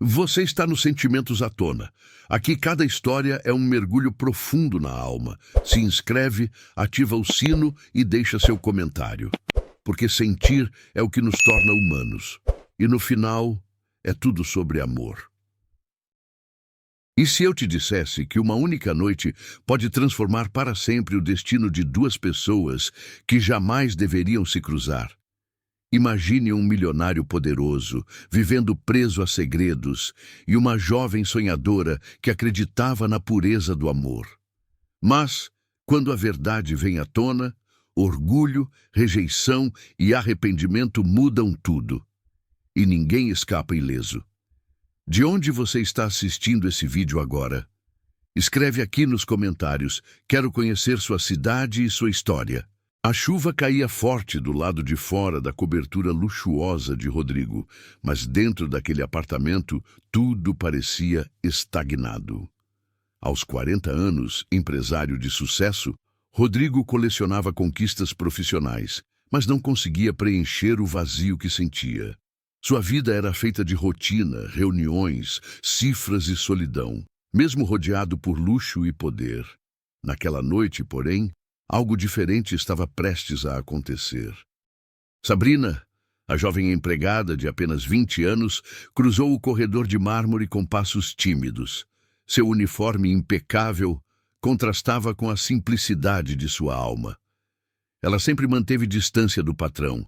Você está nos Sentimentos à Tona. Aqui cada história é um mergulho profundo na alma. Se inscreve, ativa o sino e deixa seu comentário. Porque sentir é o que nos torna humanos. E no final, é tudo sobre amor. E se eu te dissesse que uma única noite pode transformar para sempre o destino de duas pessoas que jamais deveriam se cruzar? Imagine um milionário poderoso, vivendo preso a segredos, e uma jovem sonhadora que acreditava na pureza do amor. Mas, quando a verdade vem à tona, orgulho, rejeição e arrependimento mudam tudo. E ninguém escapa ileso. De onde você está assistindo esse vídeo agora? Escreve aqui nos comentários. Quero conhecer sua cidade e sua história. A chuva caía forte do lado de fora da cobertura luxuosa de Rodrigo, mas dentro daquele apartamento tudo parecia estagnado. Aos 40 anos, empresário de sucesso, Rodrigo colecionava conquistas profissionais, mas não conseguia preencher o vazio que sentia. Sua vida era feita de rotina, reuniões, cifras e solidão, mesmo rodeado por luxo e poder. Naquela noite, porém, algo diferente estava prestes a acontecer. Sabrina, a jovem empregada de apenas 20 anos, cruzou o corredor de mármore com passos tímidos. Seu uniforme impecável contrastava com a simplicidade de sua alma. Ela sempre manteve distância do patrão,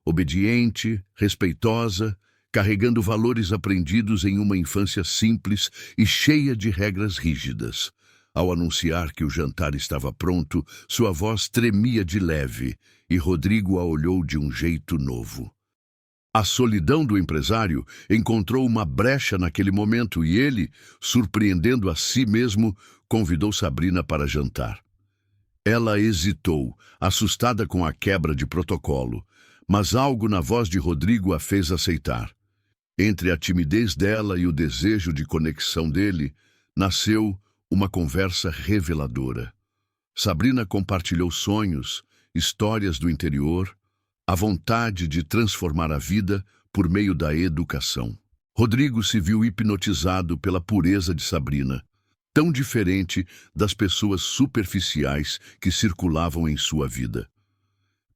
obediente, respeitosa, carregando valores aprendidos em uma infância simples e cheia de regras rígidas. Ao anunciar que o jantar estava pronto, sua voz tremia de leve e Rodrigo a olhou de um jeito novo. A solidão do empresário encontrou uma brecha naquele momento e ele, surpreendendo a si mesmo, convidou Sabrina para jantar. Ela hesitou, assustada com a quebra de protocolo, mas algo na voz de Rodrigo a fez aceitar. Entre a timidez dela e o desejo de conexão dele, nasceu uma conversa reveladora. Sabrina compartilhou sonhos, histórias do interior, a vontade de transformar a vida por meio da educação. Rodrigo se viu hipnotizado pela pureza de Sabrina, tão diferente das pessoas superficiais que circulavam em sua vida.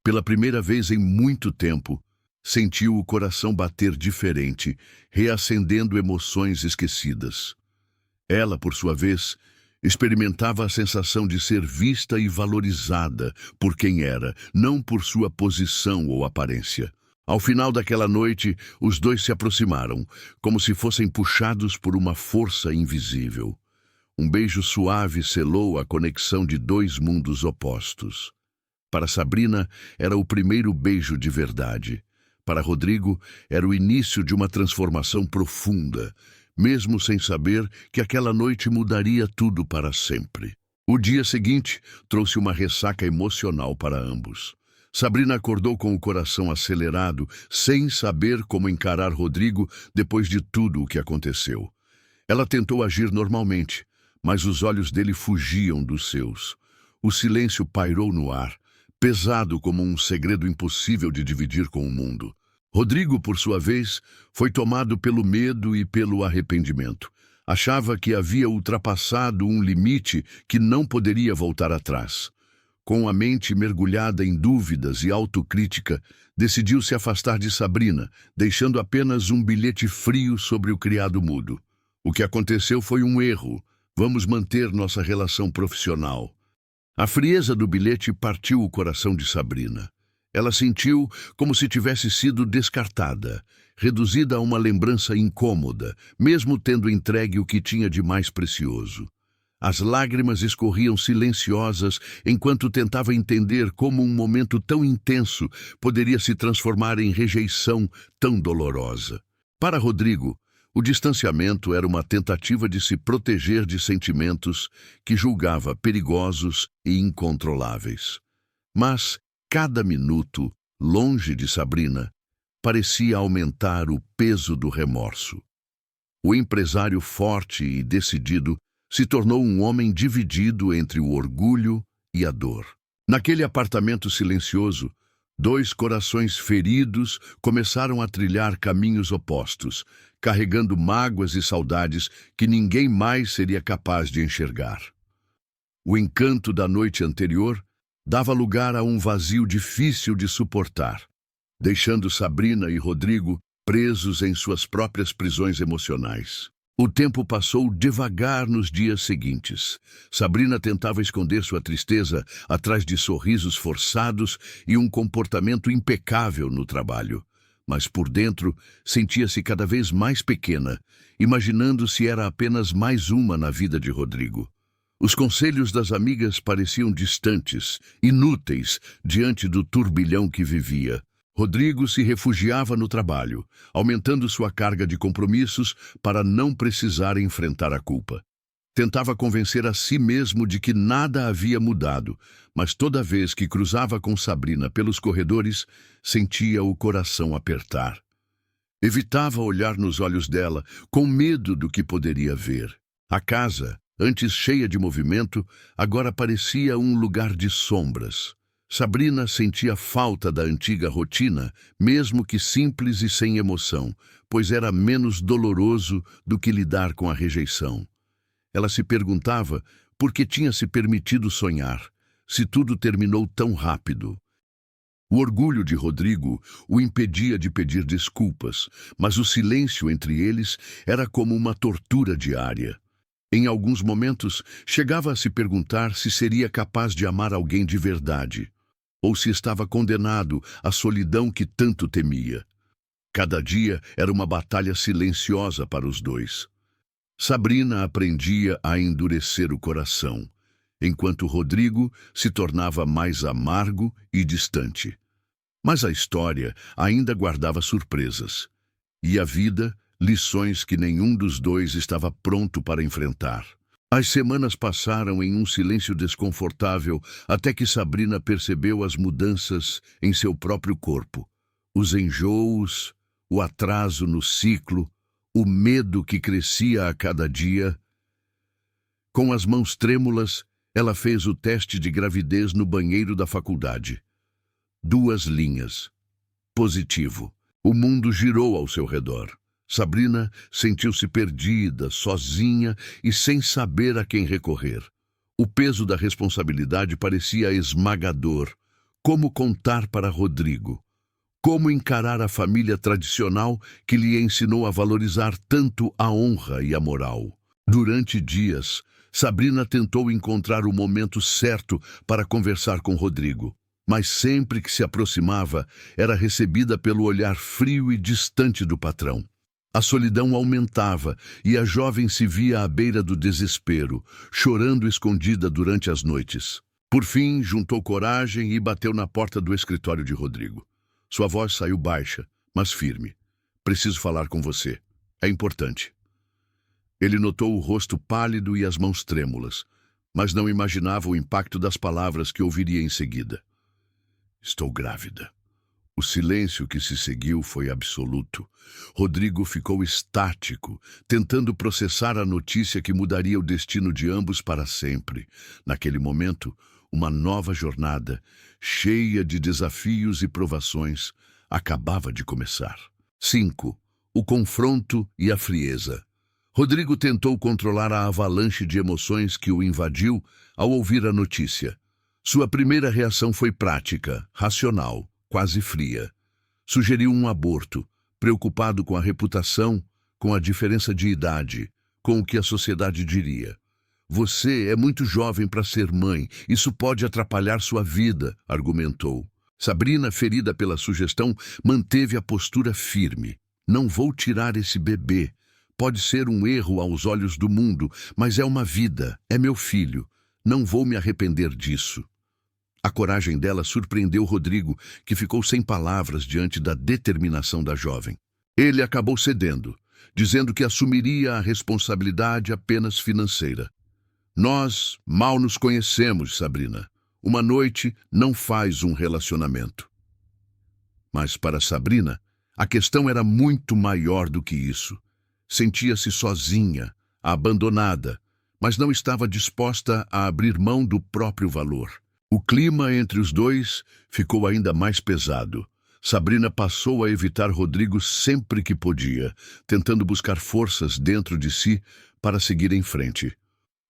Pela primeira vez em muito tempo, sentiu o coração bater diferente, reacendendo emoções esquecidas. Ela, por sua vez, experimentava a sensação de ser vista e valorizada por quem era, não por sua posição ou aparência. Ao final daquela noite, os dois se aproximaram, como se fossem puxados por uma força invisível. Um beijo suave selou a conexão de dois mundos opostos. Para Sabrina, era o primeiro beijo de verdade. Para Rodrigo, era o início de uma transformação profunda, mesmo sem saber que aquela noite mudaria tudo para sempre. O dia seguinte trouxe uma ressaca emocional para ambos. Sabrina acordou com o coração acelerado, sem saber como encarar Rodrigo depois de tudo o que aconteceu. Ela tentou agir normalmente, mas os olhos dele fugiam dos seus. O silêncio pairou no ar, pesado como um segredo impossível de dividir com o mundo. Rodrigo, por sua vez, foi tomado pelo medo e pelo arrependimento. Achava que havia ultrapassado um limite que não poderia voltar atrás. Com a mente mergulhada em dúvidas e autocrítica, decidiu se afastar de Sabrina, deixando apenas um bilhete frio sobre o criado mudo. O que aconteceu foi um erro. Vamos manter nossa relação profissional. A frieza do bilhete partiu o coração de Sabrina. Ela sentiu como se tivesse sido descartada, reduzida a uma lembrança incômoda, mesmo tendo entregue o que tinha de mais precioso. As lágrimas escorriam silenciosas enquanto tentava entender como um momento tão intenso poderia se transformar em rejeição tão dolorosa. Para Rodrigo, o distanciamento era uma tentativa de se proteger de sentimentos que julgava perigosos e incontroláveis. Mas cada minuto, longe de Sabrina, parecia aumentar o peso do remorso. O empresário forte e decidido se tornou um homem dividido entre o orgulho e a dor. Naquele apartamento silencioso, dois corações feridos começaram a trilhar caminhos opostos, carregando mágoas e saudades que ninguém mais seria capaz de enxergar. O encanto da noite anterior dava lugar a um vazio difícil de suportar, deixando Sabrina e Rodrigo presos em suas próprias prisões emocionais. O tempo passou devagar nos dias seguintes. Sabrina tentava esconder sua tristeza atrás de sorrisos forçados e um comportamento impecável no trabalho. Mas por dentro sentia-se cada vez mais pequena, imaginando se era apenas mais uma na vida de Rodrigo. Os conselhos das amigas pareciam distantes, inúteis, diante do turbilhão que vivia. Rodrigo se refugiava no trabalho, aumentando sua carga de compromissos para não precisar enfrentar a culpa. Tentava convencer a si mesmo de que nada havia mudado, mas toda vez que cruzava com Sabrina pelos corredores, sentia o coração apertar. Evitava olhar nos olhos dela, com medo do que poderia ver. A casa, antes cheia de movimento, agora parecia um lugar de sombras. Sabrina sentia falta da antiga rotina, mesmo que simples e sem emoção, pois era menos doloroso do que lidar com a rejeição. Ela se perguntava por que tinha se permitido sonhar, se tudo terminou tão rápido. O orgulho de Rodrigo o impedia de pedir desculpas, mas o silêncio entre eles era como uma tortura diária. Em alguns momentos, chegava a se perguntar se seria capaz de amar alguém de verdade, ou se estava condenado à solidão que tanto temia. Cada dia era uma batalha silenciosa para os dois. Sabrina aprendia a endurecer o coração, enquanto Rodrigo se tornava mais amargo e distante. Mas a história ainda guardava surpresas, e a vida, lições que nenhum dos dois estava pronto para enfrentar. As semanas passaram em um silêncio desconfortável até que Sabrina percebeu as mudanças em seu próprio corpo. Os enjoos, o atraso no ciclo, o medo que crescia a cada dia. Com as mãos trêmulas, ela fez o teste de gravidez no banheiro da faculdade. 2 linhas. Positivo. O mundo girou ao seu redor. Sabrina sentiu-se perdida, sozinha e sem saber a quem recorrer. O peso da responsabilidade parecia esmagador. Como contar para Rodrigo? Como encarar a família tradicional que lhe ensinou a valorizar tanto a honra e a moral? Durante dias, Sabrina tentou encontrar o momento certo para conversar com Rodrigo, mas sempre que se aproximava, era recebida pelo olhar frio e distante do patrão. A solidão aumentava e a jovem se via à beira do desespero, chorando escondida durante as noites. Por fim, juntou coragem e bateu na porta do escritório de Rodrigo. Sua voz saiu baixa, mas firme. "Preciso falar com você. É importante." Ele notou o rosto pálido e as mãos trêmulas, mas não imaginava o impacto das palavras que ouviria em seguida. "Estou grávida." O silêncio que se seguiu foi absoluto. Rodrigo ficou estático, tentando processar a notícia que mudaria o destino de ambos para sempre. Naquele momento, uma nova jornada, cheia de desafios e provações, acabava de começar. 5. O confronto e a frieza. Rodrigo tentou controlar a avalanche de emoções que o invadiu ao ouvir a notícia. Sua primeira reação foi prática, racional, quase fria. Sugeriu um aborto, preocupado com a reputação, com a diferença de idade, com o que a sociedade diria. "Você é muito jovem para ser mãe, isso pode atrapalhar sua vida", argumentou. Sabrina, ferida pela sugestão, manteve a postura firme. "Não vou tirar esse bebê. Pode ser um erro aos olhos do mundo, mas é uma vida, é meu filho. Não vou me arrepender disso." A coragem dela surpreendeu Rodrigo, que ficou sem palavras diante da determinação da jovem. Ele acabou cedendo, dizendo que assumiria a responsabilidade apenas financeira. "Nós mal nos conhecemos, Sabrina. Uma noite não faz um relacionamento." Mas para Sabrina, a questão era muito maior do que isso. Sentia-se sozinha, abandonada, mas não estava disposta a abrir mão do próprio valor. O clima entre os dois ficou ainda mais pesado. Sabrina passou a evitar Rodrigo sempre que podia, tentando buscar forças dentro de si para seguir em frente.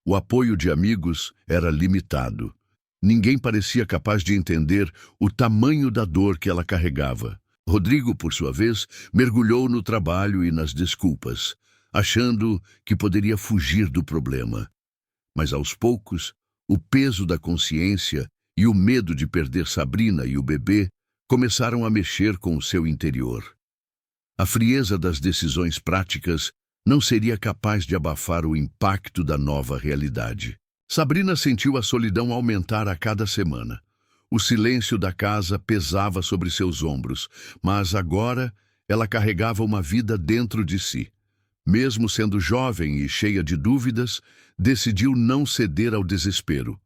O apoio de amigos era limitado. Ninguém parecia capaz de entender o tamanho da dor que ela carregava. Rodrigo, por sua vez, mergulhou no trabalho e nas desculpas, achando que poderia fugir do problema. Mas aos poucos, o peso da consciência e o medo de perder Sabrina e o bebê começaram a mexer com o seu interior. A frieza das decisões práticas não seria capaz de abafar o impacto da nova realidade. Sabrina sentiu a solidão aumentar a cada semana. O silêncio da casa pesava sobre seus ombros, mas agora ela carregava uma vida dentro de si. Mesmo sendo jovem e cheia de dúvidas, decidiu não ceder ao desespero.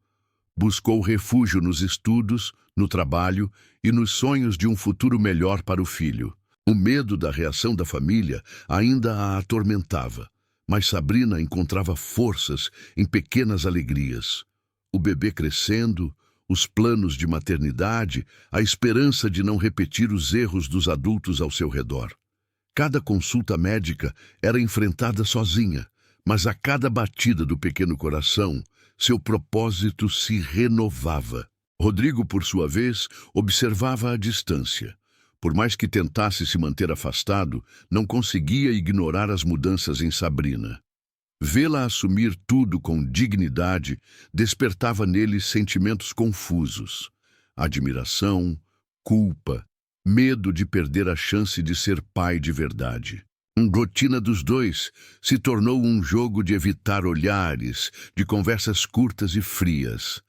Buscou refúgio nos estudos, no trabalho e nos sonhos de um futuro melhor para o filho. O medo da reação da família ainda a atormentava, mas Sabrina encontrava forças em pequenas alegrias. O bebê crescendo, os planos de maternidade, a esperança de não repetir os erros dos adultos ao seu redor. Cada consulta médica era enfrentada sozinha, mas a cada batida do pequeno coração, seu propósito se renovava. Rodrigo, por sua vez, observava à distância. Por mais que tentasse se manter afastado, não conseguia ignorar as mudanças em Sabrina. Vê-la assumir tudo com dignidade despertava nele sentimentos confusos: admiração, culpa, medo de perder a chance de ser pai de verdade. A rotina dos dois se tornou um jogo de evitar olhares, de conversas curtas e frias.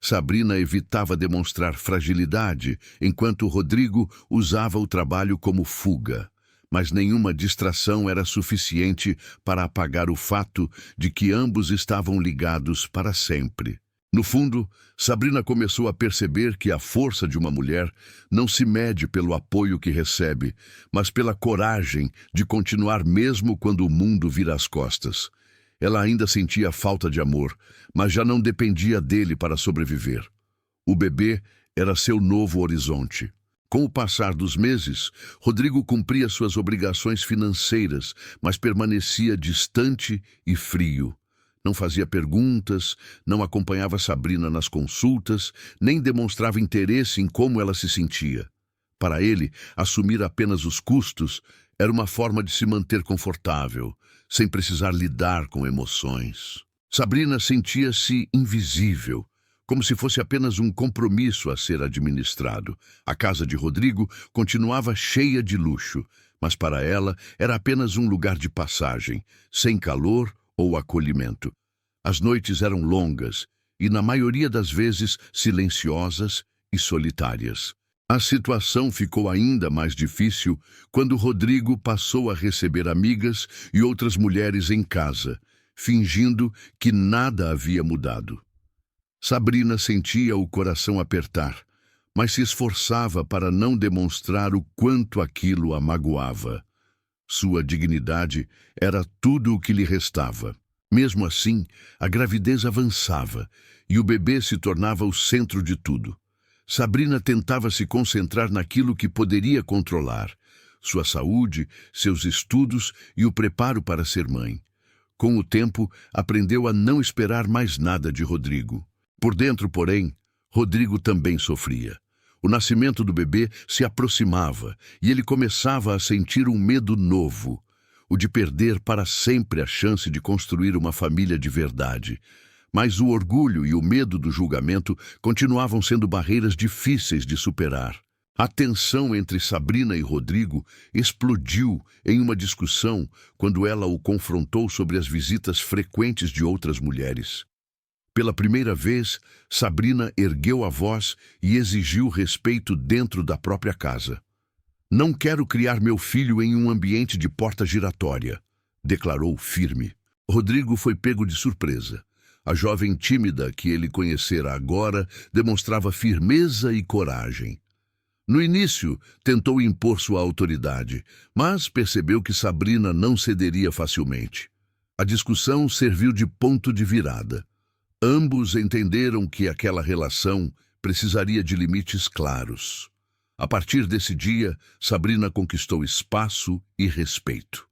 Sabrina evitava demonstrar fragilidade, enquanto Rodrigo usava o trabalho como fuga. Mas nenhuma distração era suficiente para apagar o fato de que ambos estavam ligados para sempre. No fundo, Sabrina começou a perceber que a força de uma mulher não se mede pelo apoio que recebe, mas pela coragem de continuar mesmo quando o mundo vira as costas. Ela ainda sentia falta de amor, mas já não dependia dele para sobreviver. O bebê era seu novo horizonte. Com o passar dos meses, Rodrigo cumpria suas obrigações financeiras, mas permanecia distante e frio. Não fazia perguntas, não acompanhava Sabrina nas consultas, nem demonstrava interesse em como ela se sentia. Para ele, assumir apenas os custos era uma forma de se manter confortável, sem precisar lidar com emoções. Sabrina sentia-se invisível, como se fosse apenas um compromisso a ser administrado. A casa de Rodrigo continuava cheia de luxo, mas para ela era apenas um lugar de passagem, sem calor ou acolhimento. As noites eram longas e, na maioria das vezes, silenciosas e solitárias. A situação ficou ainda mais difícil quando Rodrigo passou a receber amigas e outras mulheres em casa, fingindo que nada havia mudado. Sabrina sentia o coração apertar, mas se esforçava para não demonstrar o quanto aquilo a magoava. Sua dignidade era tudo o que lhe restava. Mesmo assim, a gravidez avançava e o bebê se tornava o centro de tudo. Sabrina tentava se concentrar naquilo que poderia controlar: sua saúde, seus estudos e o preparo para ser mãe. Com o tempo, aprendeu a não esperar mais nada de Rodrigo. Por dentro, porém, Rodrigo também sofria. O nascimento do bebê se aproximava e ele começava a sentir um medo novo, o de perder para sempre a chance de construir uma família de verdade. Mas o orgulho e o medo do julgamento continuavam sendo barreiras difíceis de superar. A tensão entre Sabrina e Rodrigo explodiu em uma discussão quando ela o confrontou sobre as visitas frequentes de outras mulheres. Pela primeira vez, Sabrina ergueu a voz e exigiu respeito dentro da própria casa. "Não quero criar meu filho em um ambiente de porta giratória", declarou firme. Rodrigo foi pego de surpresa. A jovem tímida que ele conhecera agora demonstrava firmeza e coragem. No início, tentou impor sua autoridade, mas percebeu que Sabrina não cederia facilmente. A discussão serviu de ponto de virada. Ambos entenderam que aquela relação precisaria de limites claros. A partir desse dia, Sabrina conquistou espaço e respeito.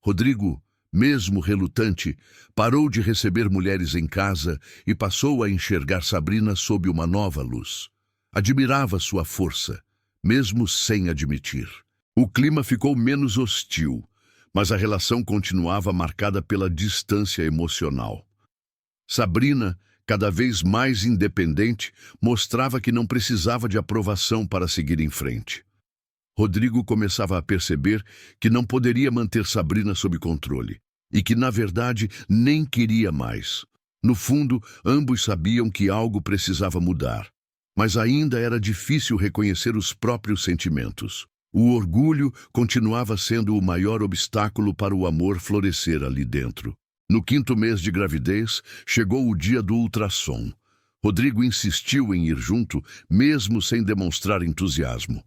Rodrigo, mesmo relutante, parou de receber mulheres em casa e passou a enxergar Sabrina sob uma nova luz. Admirava sua força, mesmo sem admitir. O clima ficou menos hostil, mas a relação continuava marcada pela distância emocional. Sabrina, cada vez mais independente, mostrava que não precisava de aprovação para seguir em frente. Rodrigo começava a perceber que não poderia manter Sabrina sob controle e que, na verdade, nem queria mais. No fundo, ambos sabiam que algo precisava mudar, mas ainda era difícil reconhecer os próprios sentimentos. O orgulho continuava sendo o maior obstáculo para o amor florescer ali dentro. No 5º mês de gravidez, chegou o dia do ultrassom. Rodrigo insistiu em ir junto, mesmo sem demonstrar entusiasmo.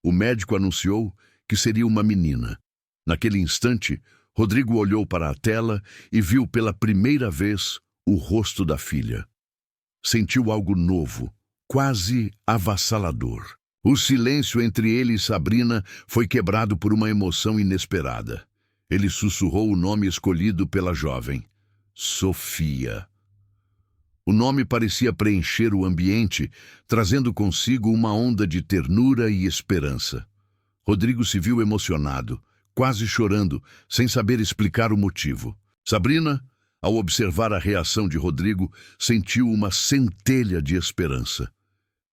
O médico anunciou que seria uma menina. Naquele instante, Rodrigo olhou para a tela e viu pela primeira vez o rosto da filha. Sentiu algo novo, quase avassalador. O silêncio entre ele e Sabrina foi quebrado por uma emoção inesperada. Ele sussurrou o nome escolhido pela jovem: Sofia. O nome parecia preencher o ambiente, trazendo consigo uma onda de ternura e esperança. Rodrigo se viu emocionado, quase chorando, sem saber explicar o motivo. Sabrina, ao observar a reação de Rodrigo, sentiu uma centelha de esperança.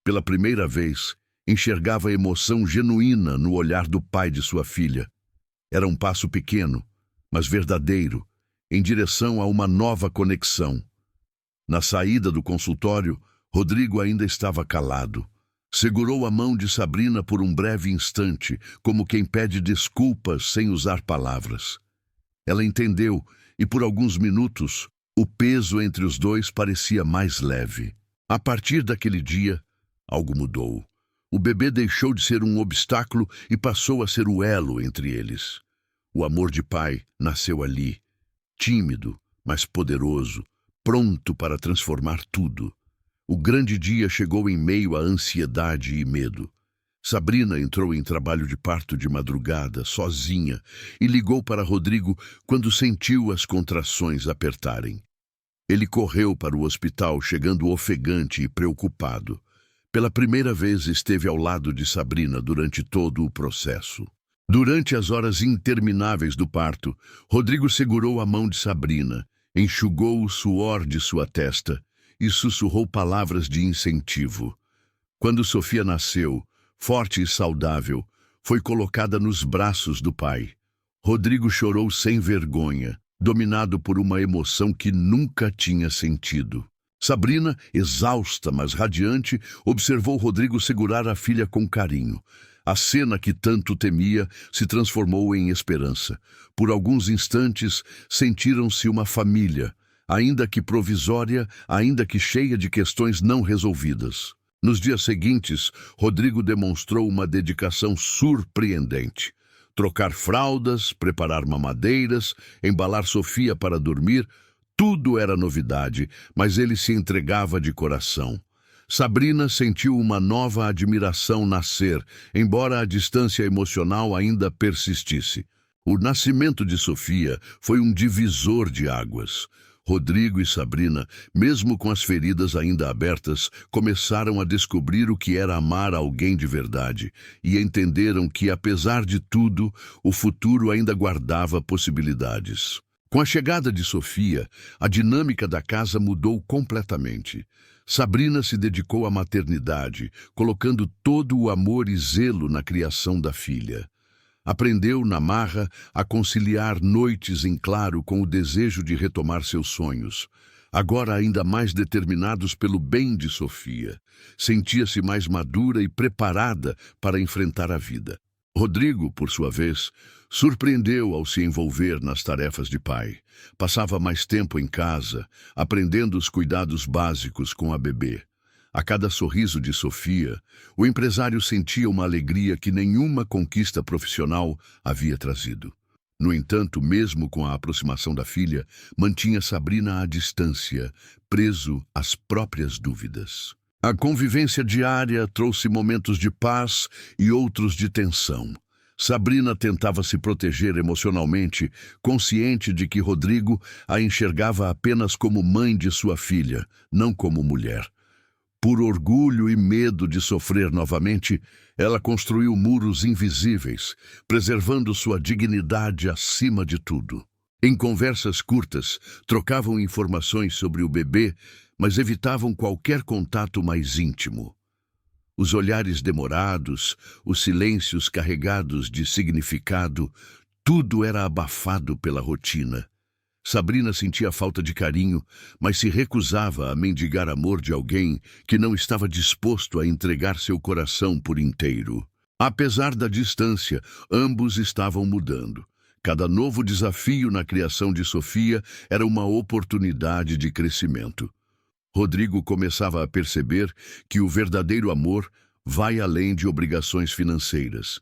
Pela primeira vez, enxergava emoção genuína no olhar do pai de sua filha. Era um passo pequeno, mas verdadeiro, em direção a uma nova conexão. Na saída do consultório, Rodrigo ainda estava calado. Segurou a mão de Sabrina por um breve instante, como quem pede desculpas sem usar palavras. Ela entendeu e, por alguns minutos, o peso entre os dois parecia mais leve. A partir daquele dia, algo mudou. O bebê deixou de ser um obstáculo e passou a ser o elo entre eles. O amor de pai nasceu ali, tímido, mas poderoso, pronto para transformar tudo. O grande dia chegou em meio à ansiedade e medo. Sabrina entrou em trabalho de parto de madrugada, sozinha, e ligou para Rodrigo quando sentiu as contrações apertarem. Ele correu para o hospital, chegando ofegante e preocupado. Pela primeira vez esteve ao lado de Sabrina durante todo o processo. Durante as horas intermináveis do parto, Rodrigo segurou a mão de Sabrina, enxugou o suor de sua testa e sussurrou palavras de incentivo. Quando Sofia nasceu, forte e saudável, foi colocada nos braços do pai. Rodrigo chorou sem vergonha, dominado por uma emoção que nunca tinha sentido. Sabrina, exausta, mas radiante, observou Rodrigo segurar a filha com carinho. A cena que tanto temia se transformou em esperança. Por alguns instantes, sentiram-se uma família, ainda que provisória, ainda que cheia de questões não resolvidas. Nos dias seguintes, Rodrigo demonstrou uma dedicação surpreendente. Trocar fraldas, preparar mamadeiras, embalar Sofia para dormir, tudo era novidade, mas ele se entregava de coração. Sabrina sentiu uma nova admiração nascer, embora a distância emocional ainda persistisse. O nascimento de Sofia foi um divisor de águas. Rodrigo e Sabrina, mesmo com as feridas ainda abertas, começaram a descobrir o que era amar alguém de verdade e entenderam que, apesar de tudo, o futuro ainda guardava possibilidades. Com a chegada de Sofia, a dinâmica da casa mudou completamente. Sabrina se dedicou à maternidade, colocando todo o amor e zelo na criação da filha. Aprendeu, na marra, a conciliar noites em claro com o desejo de retomar seus sonhos. Agora ainda mais determinados pelo bem de Sofia. Sentia-se mais madura e preparada para enfrentar a vida. Rodrigo, por sua vez, surpreendeu ao se envolver nas tarefas de pai. Passava mais tempo em casa, aprendendo os cuidados básicos com a bebê. A cada sorriso de Sofia, o empresário sentia uma alegria que nenhuma conquista profissional havia trazido. No entanto, mesmo com a aproximação da filha, mantinha Sabrina à distância, preso às próprias dúvidas. A convivência diária trouxe momentos de paz e outros de tensão. Sabrina tentava se proteger emocionalmente, consciente de que Rodrigo a enxergava apenas como mãe de sua filha, não como mulher. Por orgulho e medo de sofrer novamente, ela construiu muros invisíveis, preservando sua dignidade acima de tudo. Em conversas curtas, trocavam informações sobre o bebê, mas evitavam qualquer contato mais íntimo. Os olhares demorados, os silêncios carregados de significado, tudo era abafado pela rotina. Sabrina sentia falta de carinho, mas se recusava a mendigar amor de alguém que não estava disposto a entregar seu coração por inteiro. Apesar da distância, ambos estavam mudando. Cada novo desafio na criação de Sofia era uma oportunidade de crescimento. Rodrigo começava a perceber que o verdadeiro amor vai além de obrigações financeiras.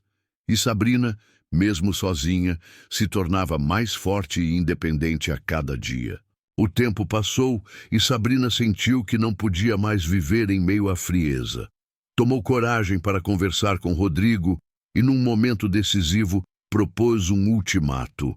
E Sabrina, mesmo sozinha, se tornava mais forte e independente a cada dia. O tempo passou e Sabrina sentiu que não podia mais viver em meio à frieza. Tomou coragem para conversar com Rodrigo e, num momento decisivo, propôs um ultimato.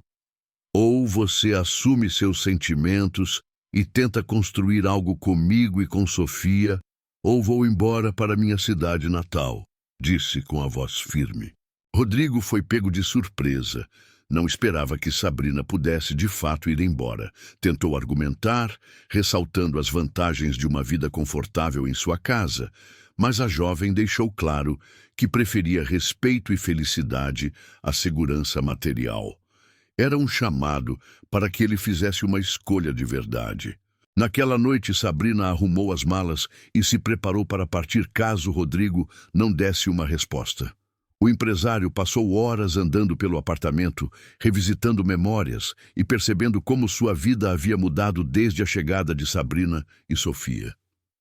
Ou você assume seus sentimentos e tenta construir algo comigo e com Sofia, ou vou embora para minha cidade natal, disse com a voz firme. Rodrigo foi pego de surpresa. Não esperava que Sabrina pudesse de fato ir embora. Tentou argumentar, ressaltando as vantagens de uma vida confortável em sua casa, mas a jovem deixou claro que preferia respeito e felicidade à segurança material. Era um chamado para que ele fizesse uma escolha de verdade. Naquela noite, Sabrina arrumou as malas e se preparou para partir caso Rodrigo não desse uma resposta. O empresário passou horas andando pelo apartamento, revisitando memórias e percebendo como sua vida havia mudado desde a chegada de Sabrina e Sofia.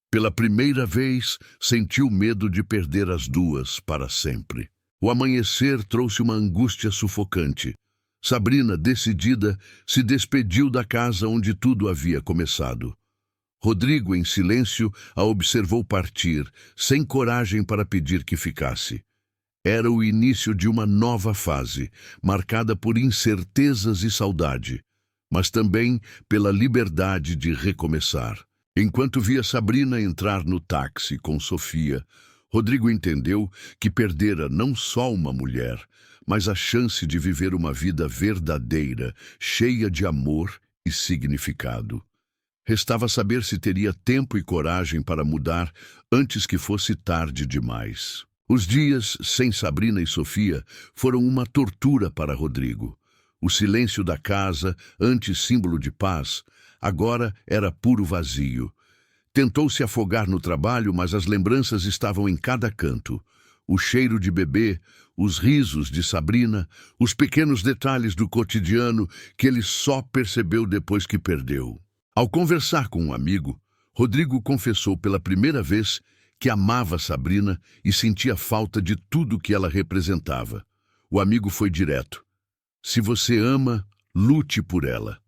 Pela primeira vez, sentiu medo de perder as duas para sempre. O amanhecer trouxe uma angústia sufocante. Sabrina, decidida, se despediu da casa onde tudo havia começado. Rodrigo, em silêncio, a observou partir, sem coragem para pedir que ficasse. Era o início de uma nova fase, marcada por incertezas e saudade, mas também pela liberdade de recomeçar. Enquanto via Sabrina entrar no táxi com Sofia, Rodrigo entendeu que perdera não só uma mulher, mas a chance de viver uma vida verdadeira, cheia de amor e significado. Restava saber se teria tempo e coragem para mudar antes que fosse tarde demais. Os dias sem Sabrina e Sofia foram uma tortura para Rodrigo. O silêncio da casa, antes símbolo de paz, agora era puro vazio. Tentou se afogar no trabalho, mas as lembranças estavam em cada canto. O cheiro de bebê, os risos de Sabrina, os pequenos detalhes do cotidiano que ele só percebeu depois que perdeu. Ao conversar com um amigo, Rodrigo confessou pela primeira vez que amava Sabrina e sentia falta de tudo que ela representava. O amigo foi direto. Se você ama, lute por ela.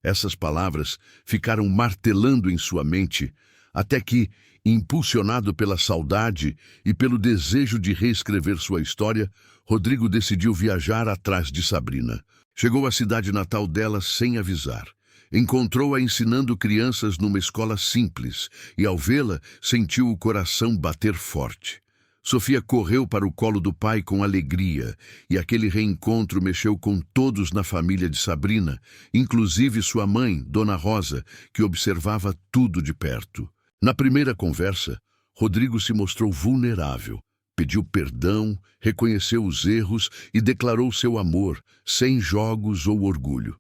Essas palavras ficaram martelando em sua mente, até que, impulsionado pela saudade e pelo desejo de reescrever sua história, Rodrigo decidiu viajar atrás de Sabrina. Chegou à cidade natal dela sem avisar. Encontrou-a ensinando crianças numa escola simples e, ao vê-la, sentiu o coração bater forte. Sofia correu para o colo do pai com alegria, e aquele reencontro mexeu com todos na família de Sabrina, inclusive sua mãe, Dona Rosa, que observava tudo de perto. Na primeira conversa, Rodrigo se mostrou vulnerável, pediu perdão, reconheceu os erros e declarou seu amor, sem jogos ou orgulho.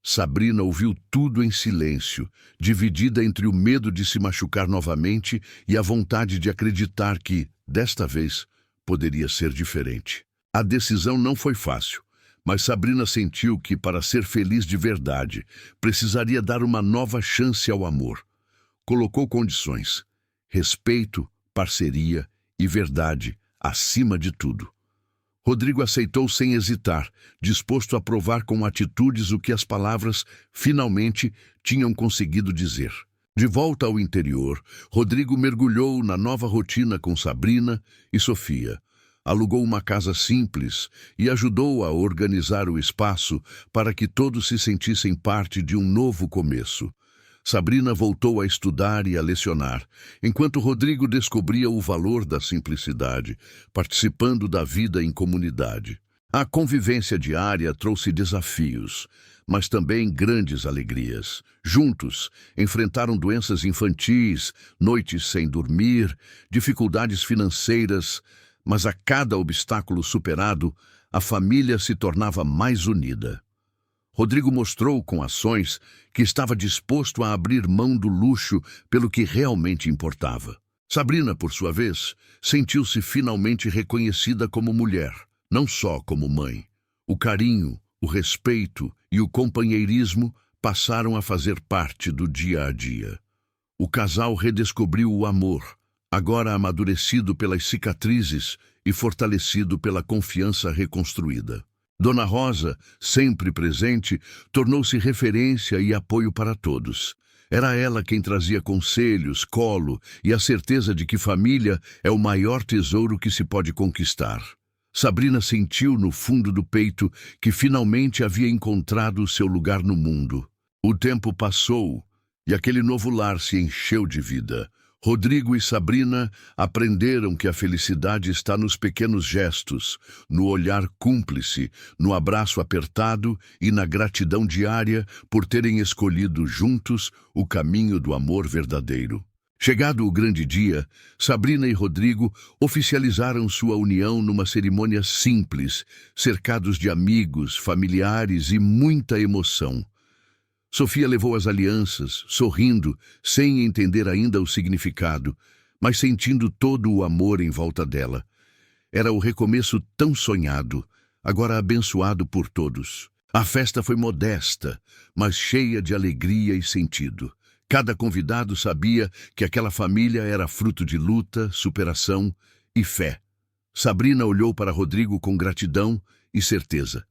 Sabrina ouviu tudo em silêncio, dividida entre o medo de se machucar novamente e a vontade de acreditar que, desta vez, poderia ser diferente. A decisão não foi fácil, mas Sabrina sentiu que, para ser feliz de verdade, precisaria dar uma nova chance ao amor. Colocou condições: respeito, parceria e verdade, acima de tudo. Rodrigo aceitou sem hesitar, disposto a provar com atitudes o que as palavras finalmente tinham conseguido dizer. De volta ao interior, Rodrigo mergulhou na nova rotina com Sabrina e Sofia. Alugou uma casa simples e ajudou a organizar o espaço para que todos se sentissem parte de um novo começo. Sabrina voltou a estudar e a lecionar, enquanto Rodrigo descobria o valor da simplicidade, participando da vida em comunidade. A convivência diária trouxe desafios, mas também grandes alegrias. Juntos, enfrentaram doenças infantis, noites sem dormir, dificuldades financeiras, mas a cada obstáculo superado, a família se tornava mais unida. Rodrigo mostrou com ações que estava disposto a abrir mão do luxo pelo que realmente importava. Sabrina, por sua vez, sentiu-se finalmente reconhecida como mulher, não só como mãe. O carinho, o respeito e o companheirismo passaram a fazer parte do dia a dia. O casal redescobriu o amor, agora amadurecido pelas cicatrizes e fortalecido pela confiança reconstruída. Dona Rosa, sempre presente, tornou-se referência e apoio para todos. Era ela quem trazia conselhos, colo e a certeza de que família é o maior tesouro que se pode conquistar. Sabrina sentiu no fundo do peito que finalmente havia encontrado seu lugar no mundo. O tempo passou e aquele novo lar se encheu de vida. Rodrigo e Sabrina aprenderam que a felicidade está nos pequenos gestos, no olhar cúmplice, no abraço apertado e na gratidão diária por terem escolhido juntos o caminho do amor verdadeiro. Chegado o grande dia, Sabrina e Rodrigo oficializaram sua união numa cerimônia simples, cercados de amigos, familiares e muita emoção. Sofia levou as alianças, sorrindo, sem entender ainda o significado, mas sentindo todo o amor em volta dela. Era o recomeço tão sonhado, agora abençoado por todos. A festa foi modesta, mas cheia de alegria e sentido. Cada convidado sabia que aquela família era fruto de luta, superação e fé. Sabrina olhou para Rodrigo com gratidão e certeza.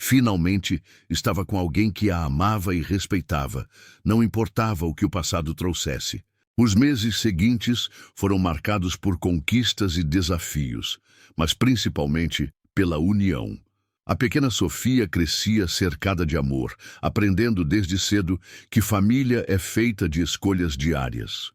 Finalmente, estava com alguém que a amava e respeitava, não importava o que o passado trouxesse. Os meses seguintes foram marcados por conquistas e desafios, mas principalmente pela união. A pequena Sofia crescia cercada de amor, aprendendo desde cedo que família é feita de escolhas diárias.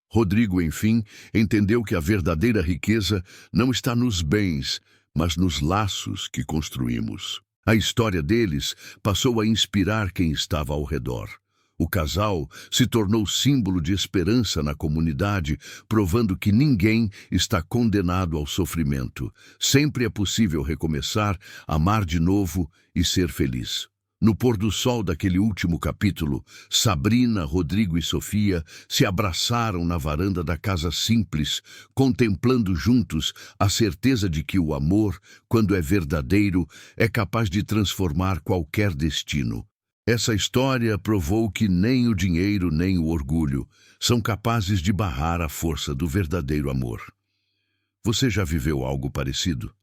Rodrigo, enfim, entendeu que a verdadeira riqueza não está nos bens, mas nos laços que construímos. A história deles passou a inspirar quem estava ao redor. O casal se tornou símbolo de esperança na comunidade, provando que ninguém está condenado ao sofrimento. Sempre é possível recomeçar, amar de novo e ser feliz. No pôr do sol daquele último capítulo, Sabrina, Rodrigo e Sofia se abraçaram na varanda da casa simples, contemplando juntos a certeza de que o amor, quando é verdadeiro, é capaz de transformar qualquer destino. Essa história provou que nem o dinheiro nem o orgulho são capazes de barrar a força do verdadeiro amor. Você já viveu algo parecido?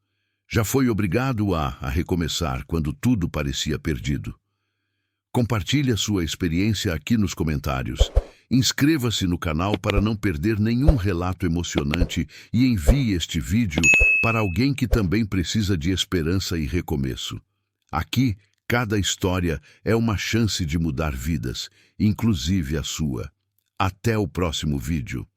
Já foi obrigado a recomeçar quando tudo parecia perdido? Compartilhe a sua experiência aqui nos comentários. Inscreva-se no canal para não perder nenhum relato emocionante e envie este vídeo para alguém que também precisa de esperança e recomeço. Aqui, cada história é uma chance de mudar vidas, inclusive a sua. Até o próximo vídeo.